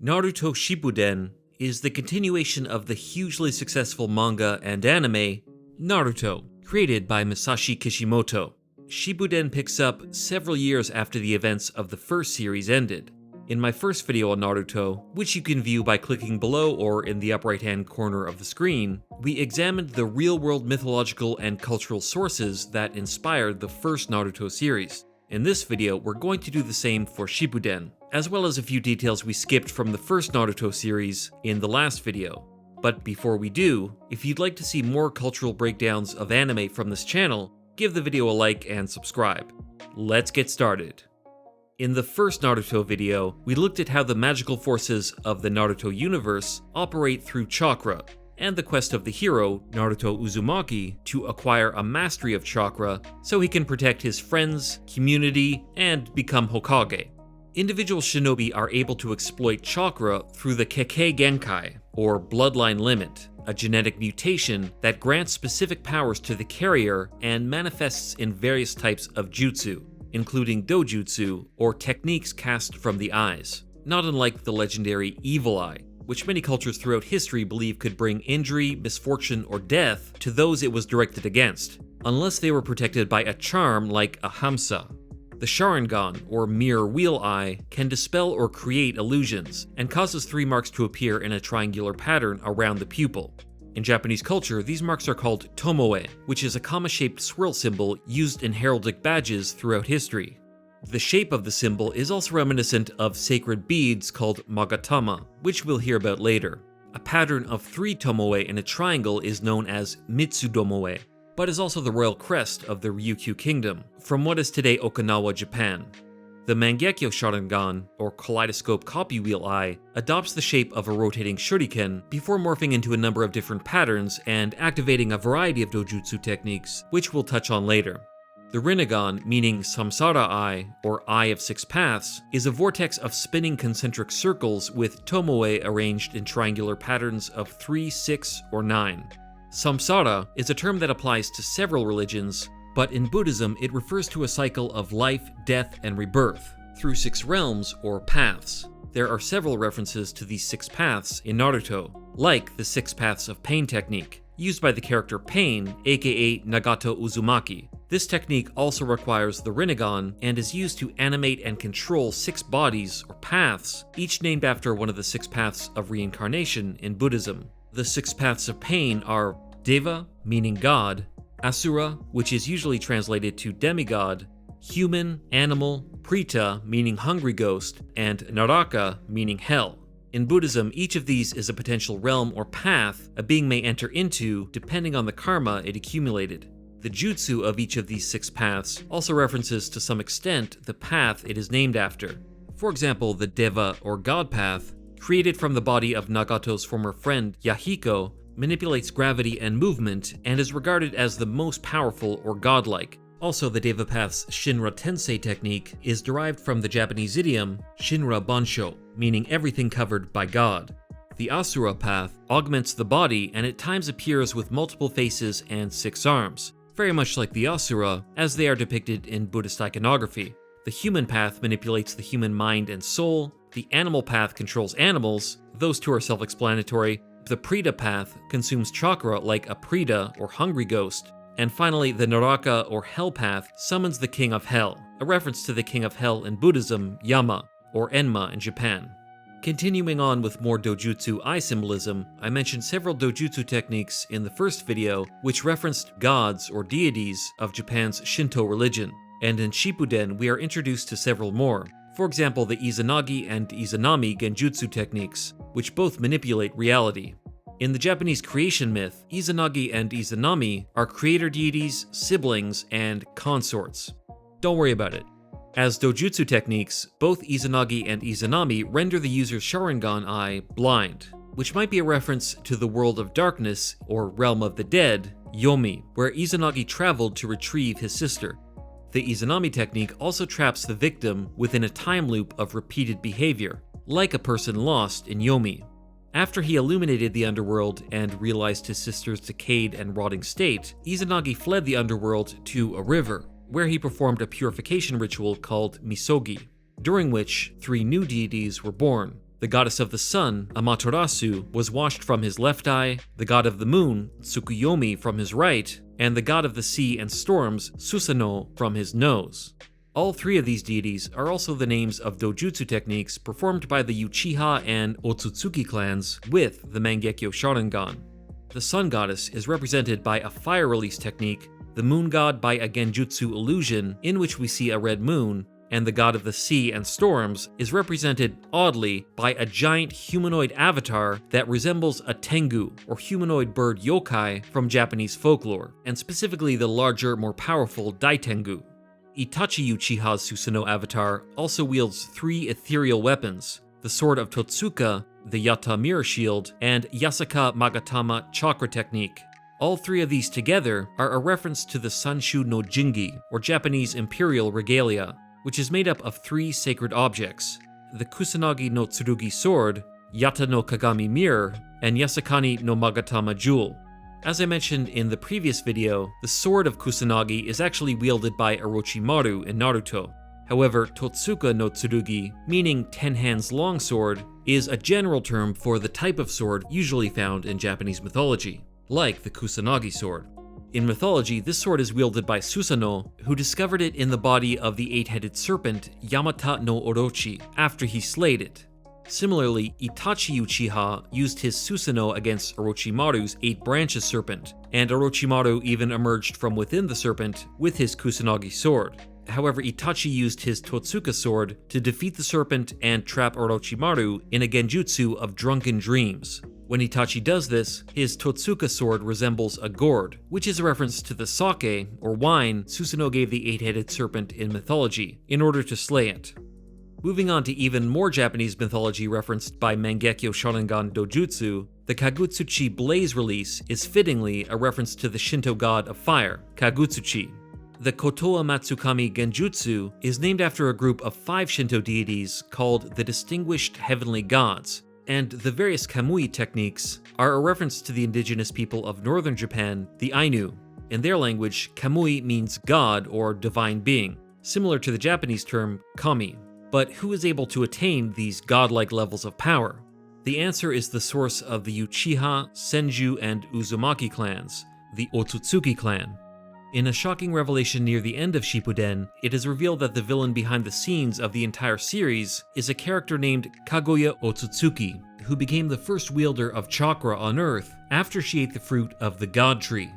Naruto Shippuden is the continuation of the hugely successful manga and anime Naruto, created by Masashi Kishimoto. Shippuden picks up several years after the events of the first series ended. In my first video on Naruto, which you can view by clicking below or in the upper right hand corner of the screen, we examined the real-world mythological and cultural sources that inspired the first Naruto series. In this video, we're going to do the same for Shippuden, as well as a few details we skipped from the first Naruto series in the last video. But before we do, if you'd like to see more cultural breakdowns of anime from this channel, give the video a like and subscribe. Let's get started. In the first Naruto video, we looked at how the magical forces of the Naruto universe operate through chakra, and the quest of the hero, Naruto Uzumaki, to acquire a mastery of chakra so he can protect his friends, community, and become Hokage. Individual shinobi are able to exploit chakra through the Kekkei Genkai, or bloodline limit, a genetic mutation that grants specific powers to the carrier and manifests in various types of jutsu, including Dojutsu, or techniques cast from the eyes, not unlike the legendary Evil Eye, which many cultures throughout history believe could bring injury, misfortune, or death to those it was directed against, unless they were protected by a charm like a Hamsa. The Sharingan, or Mirror Wheel Eye, can dispel or create illusions, and causes 3 marks to appear in a triangular pattern around the pupil. In Japanese culture, these marks are called Tomoe, which is a comma-shaped swirl symbol used in heraldic badges throughout history. The shape of the symbol is also reminiscent of sacred beads called magatama, which we'll hear about later. A pattern of 3 tomoe in a triangle is known as mitsudomoe, but is also the royal crest of the Ryukyu Kingdom, from what is today Okinawa, Japan. The Mangekyo Sharingan, or Kaleidoscope Copy Wheel Eye, adopts the shape of a rotating shuriken before morphing into a number of different patterns and activating a variety of dojutsu techniques, which we'll touch on later. The Rinnegan, meaning Samsara Eye, or Eye of 6 Paths, is a vortex of spinning concentric circles with tomoe arranged in triangular patterns of 3, 6, or 9. Samsara is a term that applies to several religions, but in Buddhism it refers to a cycle of life, death, and rebirth, through 6 realms, or paths. There are several references to these 6 paths in Naruto, like the 6 Paths of Pain technique, used by the character Pain, aka Nagato Uzumaki. This technique also requires the Rinnegan and is used to animate and control 6 bodies, or paths, each named after one of the 6 paths of reincarnation in Buddhism. The 6 paths of pain are Deva, meaning God, Asura, which is usually translated to demigod, human, animal, Preta, meaning hungry ghost, and Naraka, meaning hell. In Buddhism, each of these is a potential realm or path a being may enter into depending on the karma it accumulated. The jutsu of each of these 6 paths also references to some extent the path it is named after. For example, the Deva or God path, created from the body of Nagato's former friend Yahiko, manipulates gravity and movement and is regarded as the most powerful or godlike. Also, the Deva path's Shinra Tensei technique is derived from the Japanese idiom Shinra Bansho, meaning everything covered by God. The Asura path augments the body and at times appears with multiple faces and 6 arms, very much like the Asura as they are depicted in Buddhist iconography. The human path manipulates the human mind and soul, the animal path controls animals, those 2 are self-explanatory, the Preta path consumes chakra like a Preta or hungry ghost, and finally the Naraka or Hell path summons the King of Hell, a reference to the King of Hell in Buddhism, Yama, or Enma in Japan. Continuing on with more dojutsu eye symbolism, I mentioned several dojutsu techniques in the first video which referenced gods or deities of Japan's Shinto religion, and in Shippuden we are introduced to several more. For example, the Izanagi and Izanami genjutsu techniques, which both manipulate reality. In the Japanese creation myth, Izanagi and Izanami are creator deities, siblings, and consorts. Don't worry about it. As dojutsu techniques, both Izanagi and Izanami render the user's Sharingan eye blind, which might be a reference to the world of darkness, or realm of the dead, Yomi, where Izanagi traveled to retrieve his sister. The Izanami technique also traps the victim within a time loop of repeated behavior, like a person lost in Yomi. After he illuminated the underworld and realized his sister's decayed and rotting state, Izanagi fled the underworld to a river, where he performed a purification ritual called misogi, during which 3 new deities were born. The goddess of the sun, Amaterasu, was washed from his left eye, the god of the moon, Tsukuyomi, from his right, and the god of the sea and storms, Susanoo, from his nose. All three of these deities are also the names of Dojutsu techniques performed by the Uchiha and Ōtsutsuki clans with the Mangekyo Sharingan. The sun goddess is represented by a fire release technique, the moon god by a genjutsu illusion in which we see a red moon, and the god of the sea and storms is represented, oddly, by a giant humanoid avatar that resembles a tengu, or humanoid bird yokai from Japanese folklore, and specifically the larger, more powerful Daitengu. Itachi Uchiha's Susanoo avatar also wields three ethereal weapons, the sword of Totsuka, the Yata mirror shield, and Yasaka Magatama chakra technique. All three of these together are a reference to the Sanshu no Jingi, or Japanese Imperial Regalia, which is made up of three sacred objects, the Kusanagi no Tsurugi sword, Yata no Kagami mirror, and Yasakani no Magatama jewel. As I mentioned in the previous video, the sword of Kusanagi is actually wielded by Orochimaru in Naruto. However, Totsuka no Tsurugi, meaning 10 hands long sword, is a general term for the type of sword usually found in Japanese mythology, like the Kusanagi sword. In mythology, this sword is wielded by Susanoo, who discovered it in the body of the 8-headed serpent Yamata no Orochi after he slayed it. Similarly, Itachi Uchiha used his Susanoo against Orochimaru's 8-branched serpent, and Orochimaru even emerged from within the serpent with his Kusanagi sword. However, Itachi used his Totsuka sword to defeat the serpent and trap Orochimaru in a genjutsu of drunken dreams. When Itachi does this, his Totsuka sword resembles a gourd, which is a reference to the sake, or wine, Susanoo gave the 8-headed serpent in mythology, in order to slay it. Moving on to even more Japanese mythology referenced by Mangekyo Sharingan Dojutsu, the Kagutsuchi blaze release is fittingly a reference to the Shinto god of fire, Kagutsuchi. The Kotoamatsukami Genjutsu is named after a group of 5 Shinto deities called the Distinguished Heavenly Gods, and the various Kamui techniques are a reference to the indigenous people of northern Japan, the Ainu. In their language, Kamui means god or divine being, similar to the Japanese term kami. But who is able to attain these godlike levels of power? The answer is the source of the Uchiha, Senju, and Uzumaki clans, the Ōtsutsuki Clan. In a shocking revelation near the end of Shippuden, it is revealed that the villain behind the scenes of the entire series is a character named Kaguya Ōtsutsuki, who became the first wielder of chakra on Earth after she ate the fruit of the God Tree.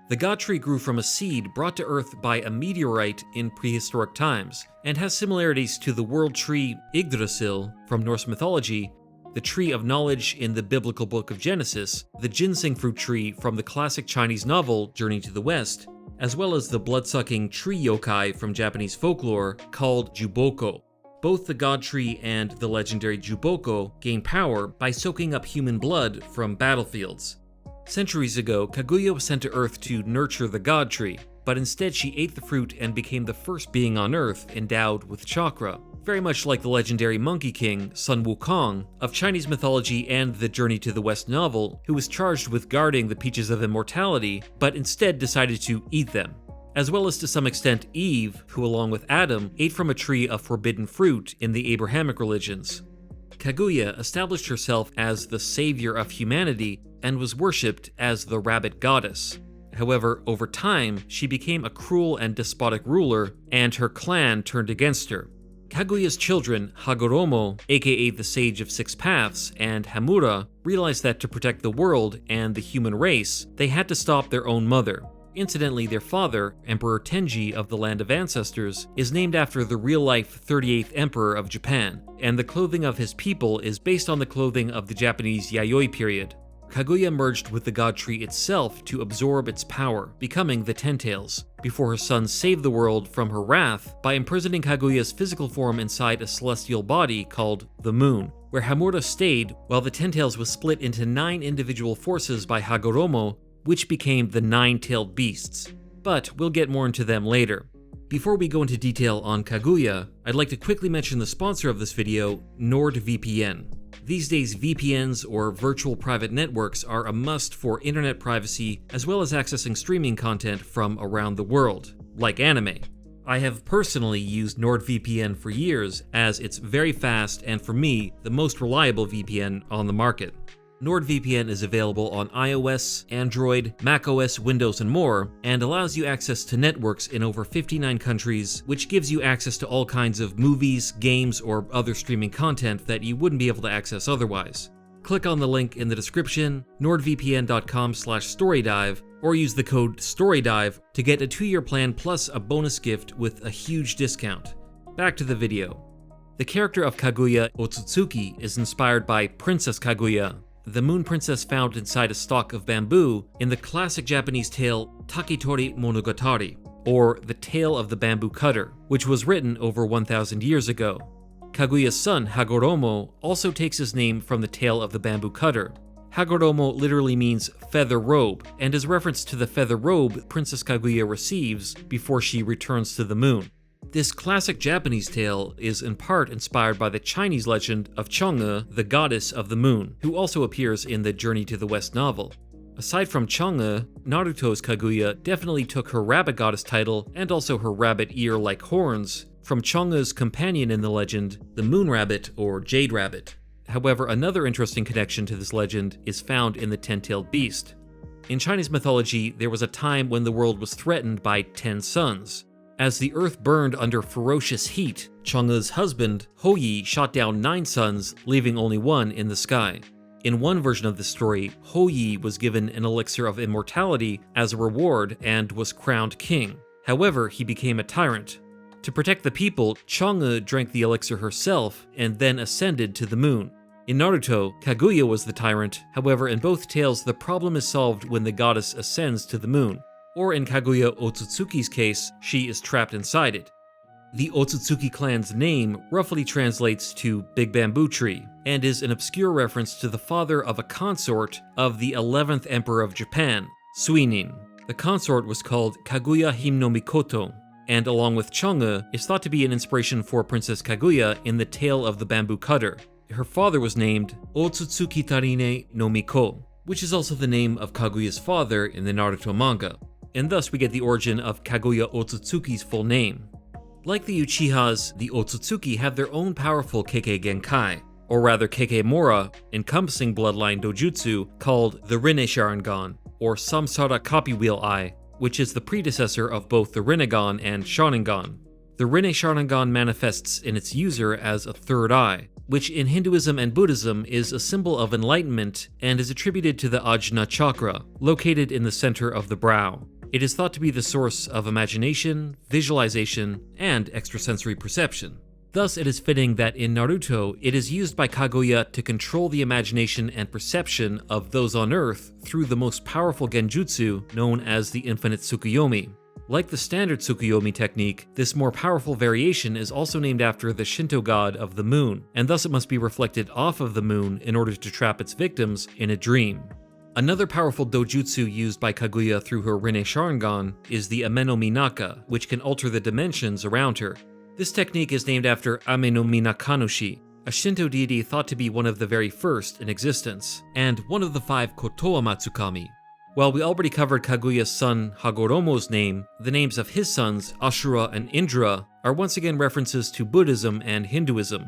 The God Tree grew from a seed brought to Earth by a meteorite in prehistoric times, and has similarities to the world tree Yggdrasil from Norse mythology, the tree of knowledge in the biblical book of Genesis, the ginseng fruit tree from the classic Chinese novel Journey to the West, as well as the blood-sucking tree yokai from Japanese folklore called Jubokko. Both the God Tree and the legendary Jubokko gain power by soaking up human blood from battlefields. Centuries ago, Kaguya was sent to Earth to nurture the God Tree, but instead she ate the fruit and became the first being on Earth endowed with chakra, very much like the legendary Monkey King, Sun Wukong, of Chinese mythology and the Journey to the West novel, who was charged with guarding the Peaches of Immortality, but instead decided to eat them. As well as to some extent Eve, who along with Adam, ate from a tree of forbidden fruit in the Abrahamic religions. Kaguya established herself as the savior of humanity and was worshipped as the rabbit goddess. However, over time, she became a cruel and despotic ruler, and her clan turned against her. Kaguya's children, Hagoromo, aka the Sage of Six Paths, and Hamura, realized that to protect the world and the human race, they had to stop their own mother. Incidentally, their father, Emperor Tenji of the Land of Ancestors, is named after the real-life 38th Emperor of Japan, and the clothing of his people is based on the clothing of the Japanese Yayoi period. Kaguya merged with the God Tree itself to absorb its power, becoming the Ten Tails, before her son saved the world from her wrath by imprisoning Kaguya's physical form inside a celestial body called the Moon, where Hamura stayed while the Ten Tails was split into 9 individual forces by Hagoromo, which became the 9-tailed beasts. But we'll get more into them later. Before we go into detail on Kaguya, I'd like to quickly mention the sponsor of this video, NordVPN. These days, VPNs, or virtual private networks, are a must for internet privacy as well as accessing streaming content from around the world, like anime. I have personally used NordVPN for years, as it's very fast and, for me, the most reliable VPN on the market. NordVPN is available on iOS, Android, macOS, Windows, and more, and allows you access to networks in over 59 countries, which gives you access to all kinds of movies, games, or other streaming content that you wouldn't be able to access otherwise. Click on the link in the description, nordvpn.com/storydive, or use the code STORYDIVE to get a 2-year plan plus a bonus gift with a huge discount. Back to the video. The character of Kaguya Ōtsutsuki is inspired by Princess Kaguya, the moon princess found inside a stalk of bamboo in the classic Japanese tale Taketori Monogatari, or The Tale of the Bamboo Cutter, which was written over 1,000 years ago. Kaguya's son, Hagoromo, also takes his name from the Tale of the Bamboo Cutter. Hagoromo literally means feather robe, and is reference to the feather robe Princess Kaguya receives before she returns to the moon. This classic Japanese tale is in part inspired by the Chinese legend of Chang'e, the goddess of the moon, who also appears in the Journey to the West novel. Aside from Chang'e, Naruto's Kaguya definitely took her rabbit goddess title and also her rabbit ear-like horns from Chang'e's companion in the legend, the moon rabbit or jade rabbit. However, another interesting connection to this legend is found in the ten-tailed beast. In Chinese mythology, there was a time when the world was threatened by 10 suns. As the earth burned under ferocious heat, Chang'e's husband, Houyi, shot down 9 suns, leaving only one in the sky. In one version of the story, Houyi was given an elixir of immortality as a reward and was crowned king. However, he became a tyrant. To protect the people, Chang'e drank the elixir herself and then ascended to the moon. In Naruto, Kaguya was the tyrant, however in both tales the problem is solved when the goddess ascends to the moon. Or in Kaguya Ōtsutsuki's case, she is trapped inside it. The Ōtsutsuki Clan's name roughly translates to Big Bamboo Tree, and is an obscure reference to the father of a consort of the 11th Emperor of Japan, Suinin. The consort was called Kaguya Hime-no-Mikoto, and along with Chang'e, is thought to be an inspiration for Princess Kaguya in the Tale of the Bamboo Cutter. Her father was named Ōtsutsuki Rinne no Miko, which is also the name of Kaguya's father in the Naruto manga, and thus we get the origin of Kaguya Ōtsutsuki's full name. Like the Uchihas, the Ōtsutsuki have their own powerful Kekkei Genkai, or rather Kekkei Mora, encompassing bloodline Dojutsu called the Rinne Sharingan, or Samsara Copy Wheel Eye, which is the predecessor of both the Rinnegan and Sharingan. The Rinne Sharingan manifests in its user as a third eye, which in Hinduism and Buddhism is a symbol of enlightenment and is attributed to the Ajna chakra, located in the center of the brow. It is thought to be the source of imagination, visualization, and extrasensory perception. Thus, it is fitting that in Naruto, it is used by Kaguya to control the imagination and perception of those on Earth through the most powerful genjutsu known as the Infinite Tsukuyomi. Like the standard Tsukuyomi technique, this more powerful variation is also named after the Shinto god of the moon, and thus it must be reflected off of the moon in order to trap its victims in a dream. Another powerful dojutsu used by Kaguya through her Rinne Sharingan is the Amenominaka, which can alter the dimensions around her. This technique is named after Ame-no-Minakanushi, a Shinto deity thought to be one of the very first in existence, and one of the 5 Kotoamatsukami. While we already covered Kaguya's son Hagoromo's name, the names of his sons, Ashura and Indra, are once again references to Buddhism and Hinduism.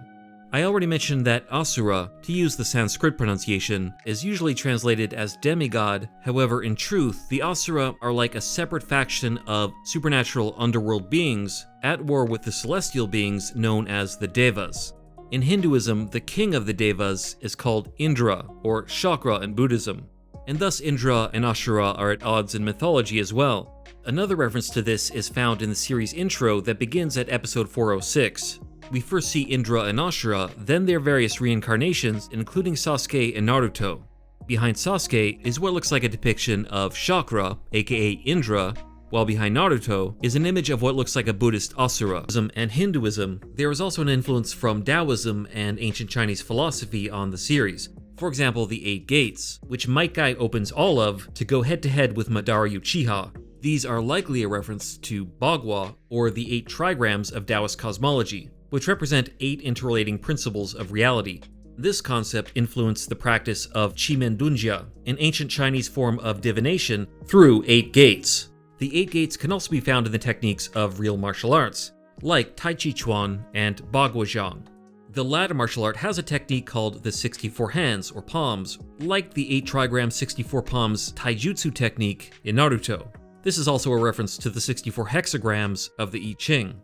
I already mentioned that Asura, to use the Sanskrit pronunciation, is usually translated as demigod. However, in truth, the Asura are like a separate faction of supernatural underworld beings at war with the celestial beings known as the Devas. In Hinduism, the king of the Devas is called Indra, or Chakra in Buddhism, and thus Indra and Ashura are at odds in mythology as well. Another reference to this is found in the series intro that begins at episode 406. We first see Indra and Ashura, then their various reincarnations, including Sasuke and Naruto. Behind Sasuke is what looks like a depiction of Chakra, aka Indra, while behind Naruto is an image of what looks like a Buddhist Asura. And Hinduism, there is also an influence from Taoism and ancient Chinese philosophy on the series. For example, the 8 gates, which Might Guy opens all of to go head-to-head with Madara Uchiha. These are likely a reference to Bagua, or the 8 trigrams of Taoist cosmology, which represent 8 interrelating principles of reality. This concept influenced the practice of Qimendunjia, an ancient Chinese form of divination, through 8 gates. The 8 gates can also be found in the techniques of real martial arts, like Tai Chi Chuan and Baguazhang. The latter martial art has a technique called the 64 hands or palms, like the 8 trigram 64 palms taijutsu technique in Naruto. This is also a reference to the 64 hexagrams of the I Ching.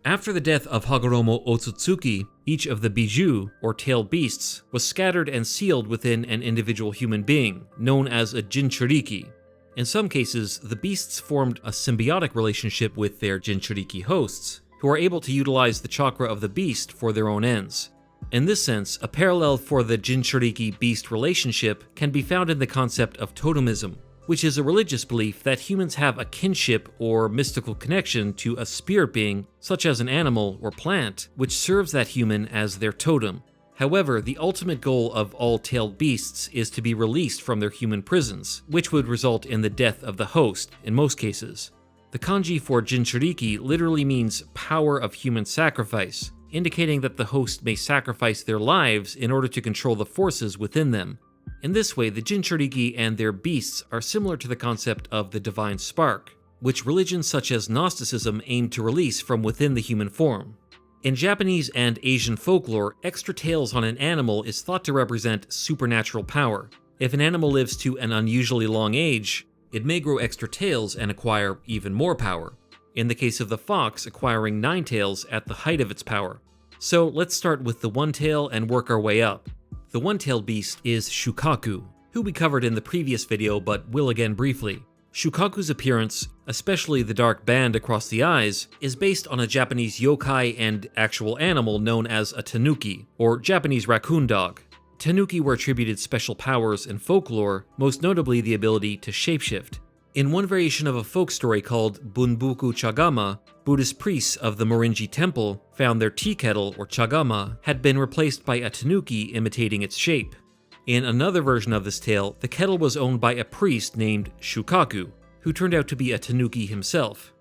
After the death of Hagoromo Ōtsutsuki, each of the bijou, or tailed beasts, was scattered and sealed within an individual human being, known as a Jinchuriki. In some cases, the beasts formed a symbiotic relationship with their Jinchuriki hosts, who are able to utilize the chakra of the beast for their own ends. In this sense, a parallel for the Jinchuriki-beast relationship can be found in the concept of totemism, which is a religious belief that humans have a kinship or mystical connection to a spirit being, such as an animal or plant, which serves that human as their totem. However, the ultimate goal of all tailed beasts is to be released from their human prisons, which would result in the death of the host in most cases. The kanji for Jinchuriki literally means power of human sacrifice, indicating that the host may sacrifice their lives in order to control the forces within them. In this way, the Jinchuriki and their beasts are similar to the concept of the divine spark, which religions such as Gnosticism aim to release from within the human form. In Japanese and Asian folklore, extra tails on an animal is thought to represent supernatural power. If an animal lives to an unusually long age, it may grow extra tails and acquire even more power. In the case of the fox, acquiring 9 tails at the height of its power. So let's start with the one tail and work our way up. The one-tailed beast is Shukaku, who we covered in the previous video but will again briefly. Shukaku's appearance, especially the dark band across the eyes, is based on a Japanese yokai and actual animal known as a tanuki, or Japanese raccoon dog. Tanuki were attributed special powers in folklore, most notably the ability to shapeshift. In one variation of a folk story called Bunbuku Chagama, Buddhist priests of the Morinji temple found their tea kettle, or chagama, had been replaced by a tanuki imitating its shape. In another version of this tale, the kettle was owned by a priest named Shukaku, who turned out to be a tanuki himself.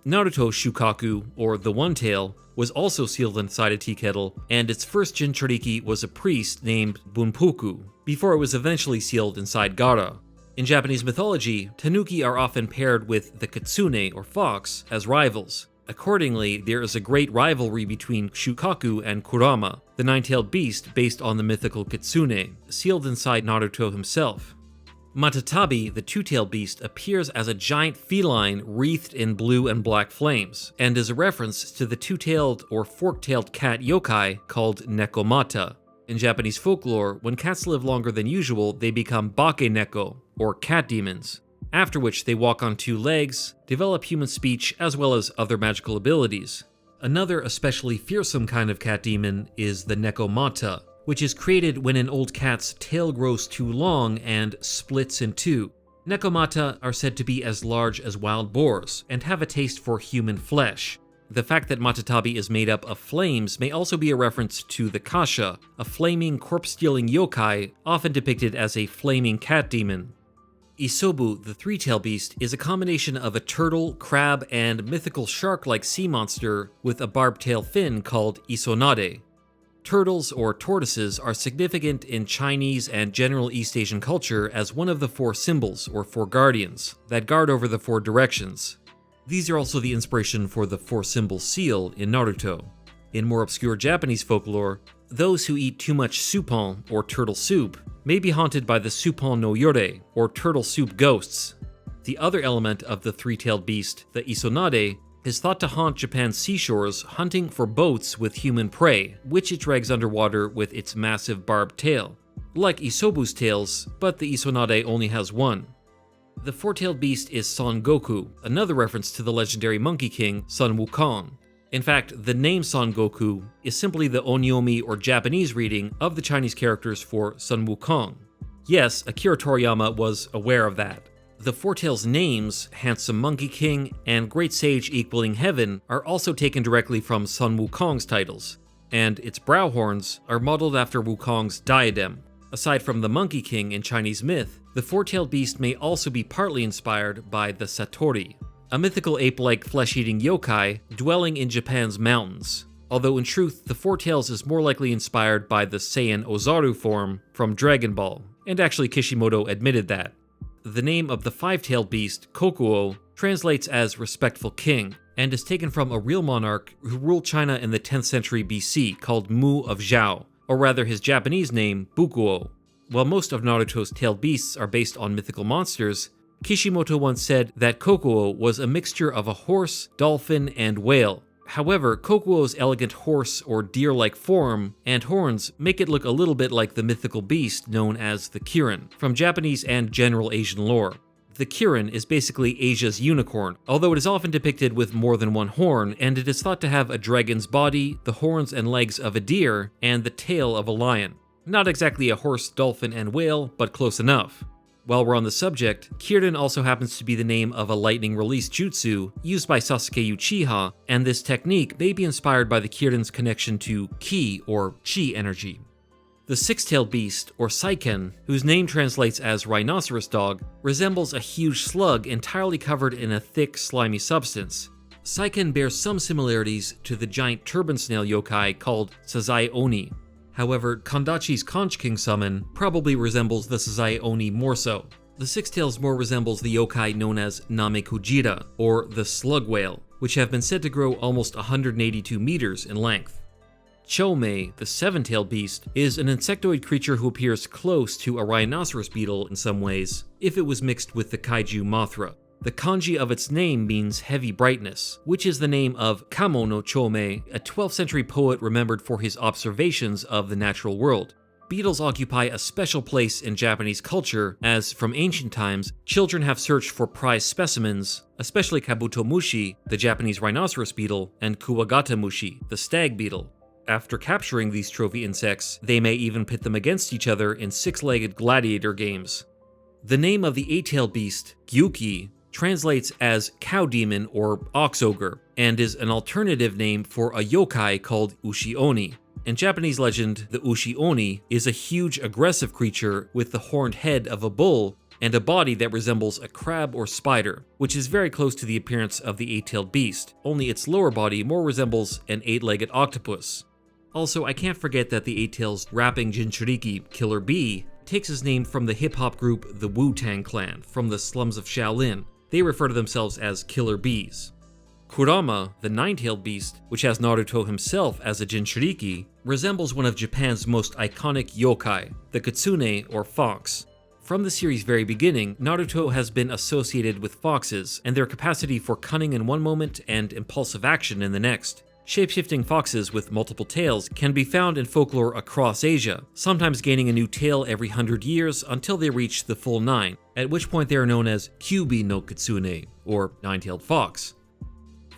Naruto Shukaku, or the One-Tail, was also sealed inside a tea kettle, and its first Jinchuriki was a priest named Bunpuku, before it was eventually sealed inside Gaara. In Japanese mythology, tanuki are often paired with the kitsune, or fox, as rivals. Accordingly, there is a great rivalry between Shukaku and Kurama, the 9-tailed beast based on the mythical kitsune, sealed inside Naruto himself. Matatabi, the 2-tailed beast, appears as a giant feline wreathed in blue and black flames, and is a reference to the 2-tailed or fork-tailed cat yokai called Nekomata. In Japanese folklore, when cats live longer than usual, they become bake-neko, or cat demons, after which they walk on 2 legs, develop human speech, as well as other magical abilities. Another especially fearsome kind of cat demon is the Nekomata, which is created when an old cat's tail grows too long and splits in 2. Nekomata are said to be as large as wild boars and have a taste for human flesh. The fact that Matatabi is made up of flames may also be a reference to the Kasha, a flaming corpse-stealing yokai often depicted as a flaming cat demon. Isobu, the 3-tailed beast, is a combination of a turtle, crab, and mythical shark-like sea monster with a barbed tail fin called Isonade. Turtles, or tortoises, are significant in Chinese and general East Asian culture as one of the 4 symbols, or 4 guardians, that guard over the 4 directions. These are also the inspiration for the 4-symbol seal in Naruto. In more obscure Japanese folklore, those who eat too much suppon, or turtle soup, may be haunted by the suppon no yore, or turtle soup ghosts. The other element of the 3-tailed beast, the Isonade, is thought to haunt Japan's seashores hunting for boats with human prey, which it drags underwater with its massive barbed tail. Like Isobu's tails, but the Isonade only has 1. The 4-tailed beast is Son Goku, another reference to the legendary Monkey King Sun Wukong. In fact, the name Son Goku is simply the onyomi or Japanese reading of the Chinese characters for Sun Wukong. Yes, Akira Toriyama was aware of that. The 4-tails names, Handsome Monkey King and Great Sage Equaling Heaven, are also taken directly from Sun Wukong's titles, and its brow horns are modeled after Wukong's diadem. Aside from the Monkey King in Chinese myth, the 4-tailed beast may also be partly inspired by the Satori, a mythical ape-like flesh-eating yokai dwelling in Japan's mountains, although in truth the 4-tails is more likely inspired by the Saiyan Ozaru form from Dragon Ball, and actually Kishimoto admitted that. The name of the 5-tailed beast, Kokuo, translates as respectful king, and is taken from a real monarch who ruled China in the 10th century BC called Mu of Zhao, or rather his Japanese name, Bukuo. While most of Naruto's tailed beasts are based on mythical monsters, Kishimoto once said that Kokuo was a mixture of a horse, dolphin, and whale. However, Kokuo's elegant horse or deer-like form and horns make it look a little bit like the mythical beast known as the Kirin, from Japanese and general Asian lore. The Kirin is basically Asia's unicorn, although it is often depicted with more than one horn, and it is thought to have a dragon's body, the horns and legs of a deer, and the tail of a lion. Not exactly a horse, dolphin, and whale, but close enough. While we're on the subject, Kirin also happens to be the name of a lightning release jutsu used by Sasuke Uchiha, and this technique may be inspired by the Kirin's connection to ki or chi energy. The six-tailed beast, or Seiken, whose name translates as rhinoceros dog, resembles a huge slug entirely covered in a thick, slimy substance. Seiken bears some similarities to the giant turban snail yokai called Sazai Oni. However, Kondachi's Conch King summon probably resembles the Sazai Oni more so. The Six Tails more resembles the yokai known as Namekujira, or the slug whale, which have been said to grow almost 182 meters in length. Chomei, the seven-tailed beast, is an insectoid creature who appears close to a rhinoceros beetle in some ways, if it was mixed with the kaiju Mothra. The kanji of its name means heavy brightness, which is the name of Kamo no Chomei, a 12th century poet remembered for his observations of the natural world. Beetles occupy a special place in Japanese culture, as from ancient times, children have searched for prized specimens, especially kabutomushi, the Japanese rhinoceros beetle, and kuwagatamushi, the stag beetle. After capturing these trophy insects, they may even pit them against each other in six-legged gladiator games. The name of the eight-tailed beast, Gyuki, translates as cow demon or ox ogre, and is an alternative name for a yokai called Ushi-Oni. In Japanese legend, the Ushi-Oni is a huge aggressive creature with the horned head of a bull and a body that resembles a crab or spider, which is very close to the appearance of the eight-tailed beast, only its lower body more resembles an eight-legged octopus. Also, I can't forget that the eight-tails rapping Jinchuriki Killer Bee takes his name from the hip-hop group the Wu-Tang Clan from the slums of Shaolin. They refer to themselves as Killer Bees. Kurama, the nine-tailed beast, which has Naruto himself as a Jinchuriki, resembles one of Japan's most iconic yokai, the kitsune or fox. From the series' very beginning, Naruto has been associated with foxes and their capacity for cunning in one moment and impulsive action in the next. Shape-shifting foxes with multiple tails can be found in folklore across Asia, sometimes gaining a new tail every 100 years until they reach the full 9, at which point they are known as Kyubi no Kitsune, or nine-tailed fox.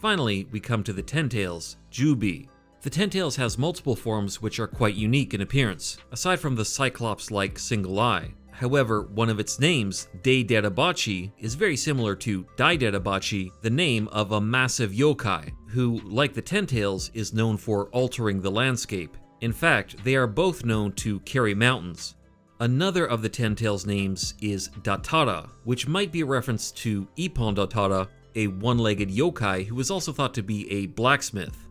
Finally, we come to the ten-tails, Jubi. The ten-tails has multiple forms which are quite unique in appearance, aside from the cyclops-like single eye. However, one of its names, Dei-Derabachi, is very similar to Dai-Derabachi, the name of a massive yokai, who, like the ten-tails, is known for altering the landscape. In fact, they are both known to carry mountains. Another of the ten-tails names is Datara, which might be a reference to Ippon Datara, a one-legged yokai who is also thought to be a blacksmith.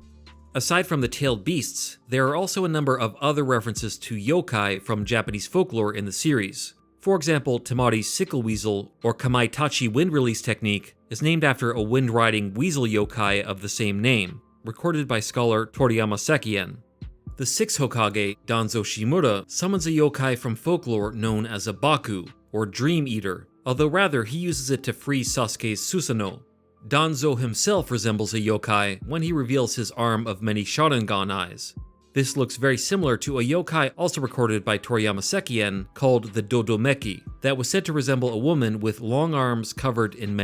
Aside from the tailed beasts, there are also a number of other references to yokai from Japanese folklore in the series. For example, Tamari's sickle weasel, or Kamaitachi wind release technique, is named after a wind-riding weasel yokai of the same name, recorded by scholar Toriyama Sekien. The sixth Hokage, Danzo Shimura, summons a yokai from folklore known as a Baku, or Dream Eater, although rather he uses it to free Sasuke's Susanoo. Danzo himself resembles a yokai when he reveals his arm of many Sharingan eyes. This looks very similar to a yokai also recorded by Toriyama Sekien called the Dodomeki, that was said to resemble a woman with long arms covered in many